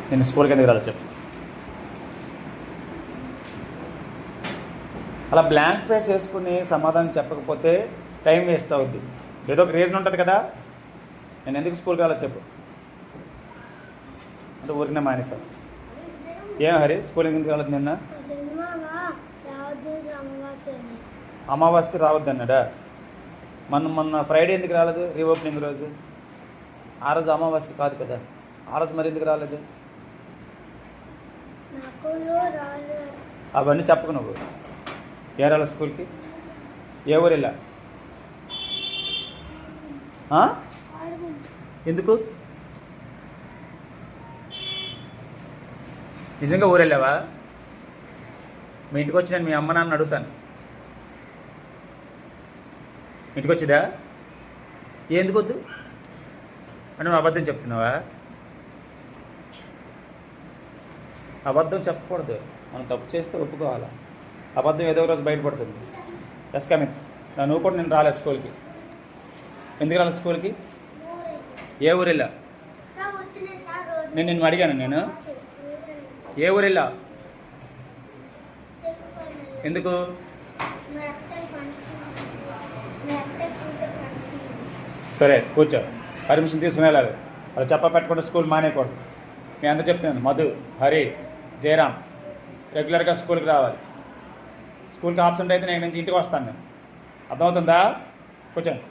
నేను స్కూల్కి ఎందుకు రాలేదు చెప్పు. అలా బ్లాంక్ ఫేస్ వేసుకుని సమాధానం చెప్పకపోతే టైం వేస్ట్ అవుద్ది. ఏదో ఒక రీజన్ ఉంటుంది కదా, నేను ఎందుకు స్కూల్కి రాలేదు చెప్పు అంటే ఊరికనే మానేశాను. ఏం హరి స్కూల్ ఎందుకు రాలేదు నిన్న? అమావాస్య రావద్దు అన్నాడా? మొన్న ఫ్రైడే ఎందుకు రాలేదు? రీఓపెనింగ్ రోజు. ఆ రోజు అమావాస్య కాదు కదా, ఆ రోజు మరి ఎందుకు రాలేదు? అవన్నీ చెప్పకు నువ్వు. ఏ రాలే స్కూల్కి? ఏ ఊరు వెళ్ళా? ఎందుకు? నిజంగా ఊరు వెళ్ళావా? మీ ఇంటికి వచ్చి నేను మీ అమ్మ నాన్న అడుగుతాను. ఇంటికి వచ్చిదా? ఎందుకు వద్దు అని నువ్వు అబద్ధం చెప్తున్నావా? అబద్ధం చెప్పకూడదు, మనం తప్పు చేస్తే ఒప్పుకోవాలా. అబద్ధం ఏదో రోజు బయటపడుతుంది. Yes coming. నువ్వు కూడా నేను రాలేదు స్కూల్కి. ఎందుకు రాలేదు స్కూల్కి? ఏ ఊరు వెళ్ళా? నిన్ను అడిగాను. నేను ఏ ఊరు వెళ్ళా? ఎందుకు? సరే కూర్చో. పర్మిషన్ తీసుకుని వెళ్ళాలి. అలా చెప్ప పెట్టకుండా స్కూల్ మానేయకూడదు. నేను అందరూ చెప్తున్నాను. మధు, హరి, జయరాం రెగ్యులర్గా స్కూల్కి రావాలి. స్కూల్కి ఆబ్సెంట్ అయితే నేను నుంచి ఇంటికి వస్తాను. నేను అర్థమవుతుందా? కూర్చోండి.